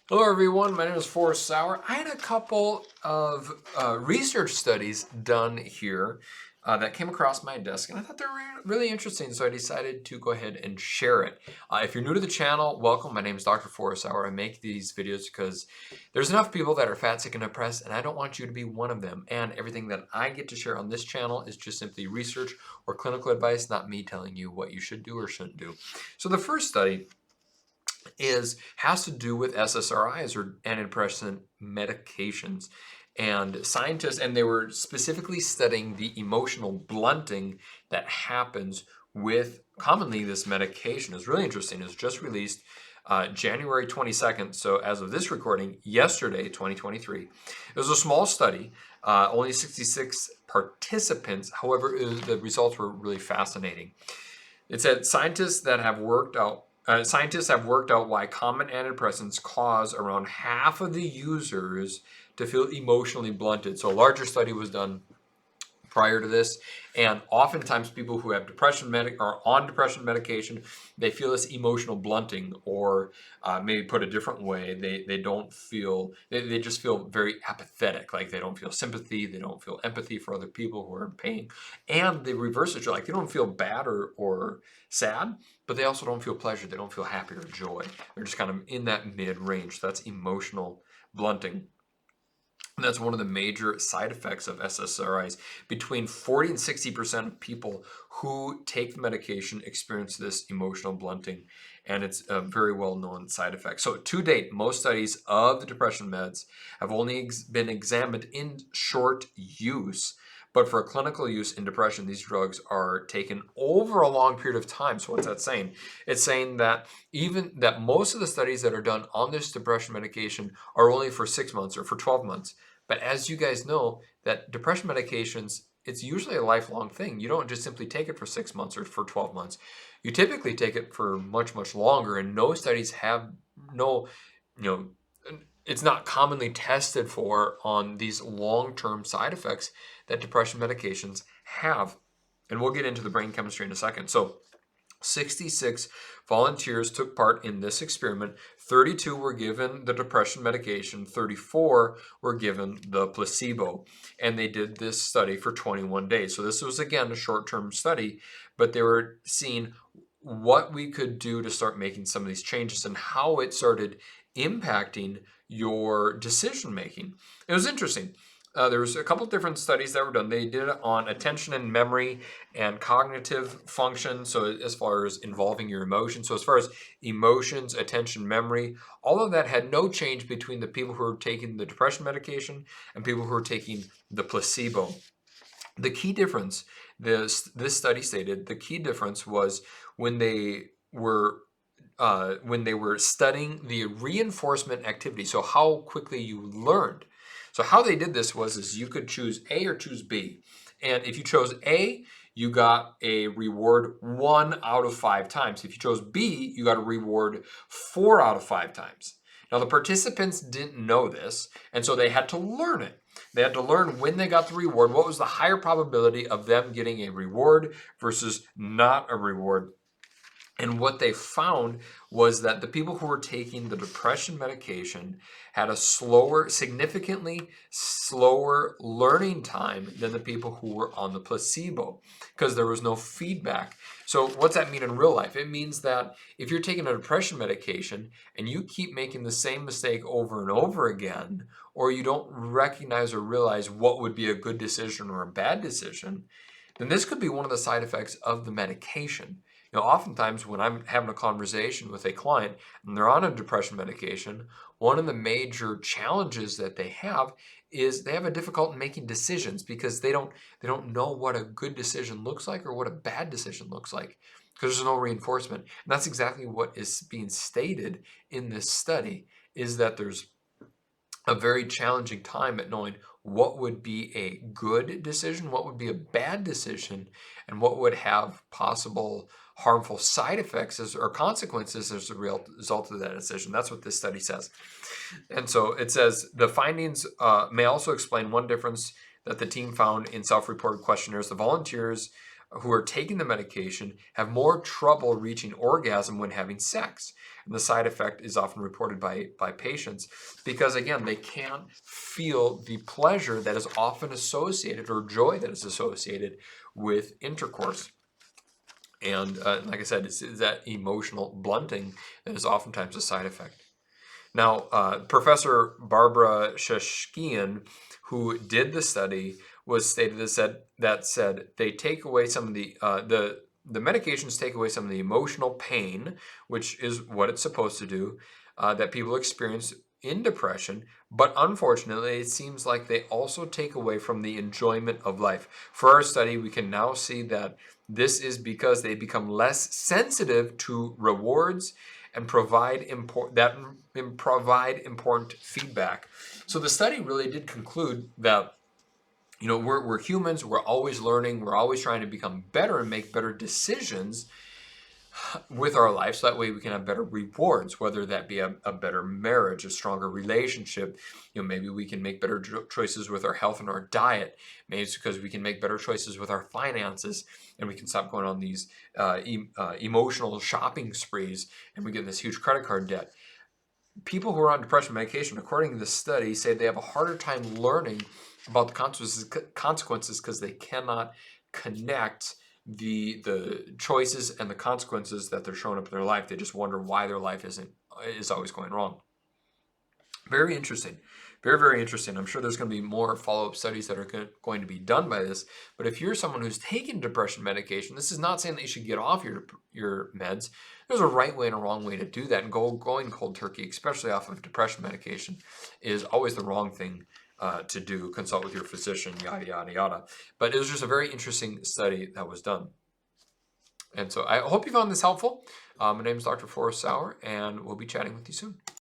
Hello everyone, my name is Forrest Sauer. I had a couple of research studies done here that came across my desk, and I thought they were really interesting, so I decided to go ahead and share it. If you're new to the channel, welcome. My name is Dr. Forrest Sauer. I make these videos because there's enough people that are fat, sick, and depressed, and I don't want you to be one of them. And everything that I get to share on this channel is just simply research or clinical advice, not me telling you what you should do or shouldn't do. So the first study has to do with SSRIs or antidepressant medications. And scientists, and they were specifically studying the emotional blunting that happens with commonly this medication. It's really interesting. It was just released January 22nd. So as of this recording, yesterday, 2023. It was a small study, only 66 participants. However, the results were really fascinating. It said scientists have worked out why common antidepressants cause around half of the users to feel emotionally blunted. So a larger study was done prior to this, and oftentimes people who have are on depression medication, they feel this emotional blunting, or maybe put a different way, they just feel very apathetic, like they don't feel sympathy, they don't feel empathy for other people who are in pain, and the reverse is like they don't feel bad or sad, but they also don't feel pleasure, they don't feel happy or joy. They're just kind of in that mid-range. So that's emotional blunting. That's one of the major side effects of SSRIs. Between 40 and 60% of people who take the medication experience this emotional blunting, and it's a very well-known side effect. So to date, most studies of the depression meds have only been examined in short use, but for clinical use in depression, these drugs are taken over a long period of time. So what's that saying? It's saying that most of the studies that are done on this depression medication are only for 6 months or for 12 months. But as you guys know, that depression medications, it's usually a lifelong thing. You don't just simply take it for 6 months or for 12 months. You typically take it for much, much longer, and no studies have no, you know, it's not commonly tested for on these long-term side effects that depression medications have. And we'll get into the brain chemistry in a second. So 66 volunteers took part in this experiment. 32 were given the depression medication, 34 were given the placebo, and they did this study for 21 days. So this was, again, a short-term study, but they were seeing what we could do to start making some of these changes and how it started impacting your decision making. It was interesting. There was a couple different studies that were done. They did it on attention and memory and cognitive function. So as far as involving your emotions, so as far as emotions, attention, memory, all of that had no change between the people who were taking the depression medication and people who were taking the placebo. The key difference, this study stated, the key difference was when they were studying the reinforcement activity, so how quickly you learned. So how they did this is you could choose A or choose B. And if you chose A, you got a reward 1 out of 5 times. If you chose B, you got a reward 4 out of 5 times. Now the participants didn't know this, and so they had to learn it. They had to learn when they got the reward, what was the higher probability of them getting a reward versus not a reward. And what they found was that the people who were taking the depression medication had a significantly slower learning time than the people who were on the placebo because there was no feedback. So what's that mean in real life? It means that if you're taking a depression medication and you keep making the same mistake over and over again, or you don't recognize or realize what would be a good decision or a bad decision, then this could be one of the side effects of the medication. Oftentimes when I'm having a conversation with a client and they're on a depression medication, one of the major challenges that they have is they have a difficult in making decisions because they don't know what a good decision looks like or what a bad decision looks like because there's no reinforcement. And that's exactly what is being stated in this study, is that there's a very challenging time at knowing what would be a good decision, what would be a bad decision, and what would have possible harmful side effects or consequences as a result of that decision. That's what this study says. And so it says the findings may also explain one difference that the team found in self-reported questionnaires. The volunteers who are taking the medication have more trouble reaching orgasm when having sex. And the side effect is often reported by patients because, again, they can't feel the pleasure that is often associated, or joy that is associated with intercourse. And like I said, it's that emotional blunting that is oftentimes a side effect. Now, Professor Barbara Shashkian, who did the study, was stated that said they take away some of the medications take away some of the emotional pain, which is what it's supposed to do, that people experience in depression. But unfortunately, it seems like they also take away from the enjoyment of life. For our study, we can now see that this is because they become less sensitive to rewards and provide important feedback. So the study really did conclude that, we're humans, we're always learning, we're always trying to become better and make better decisions with our life, so that way we can have better rewards, whether that be a better marriage, a stronger relationship. Maybe we can make better choices with our health and our diet. Maybe it's because we can make better choices with our finances, and we can stop going on these emotional shopping sprees, and we get this huge credit card debt. People who are on depression medication, according to this study, say they have a harder time learning about the consequences because they cannot connect the choices and the consequences that they're showing up in their life. They just wonder why their life is always going wrong. Very interesting. Very, very interesting. I'm sure there's going to be more follow-up studies that are going to be done by this. But if you're someone who's taking depression medication, this is not saying that you should get off your meds. There's a right way and a wrong way to do that. And going cold turkey, especially off of depression medication, is always the wrong thing to do. Consult with your physician, yada, yada, yada. But it was just a very interesting study that was done. And so I hope you found this helpful. My name is Dr. Forrest Sauer, and we'll be chatting with you soon.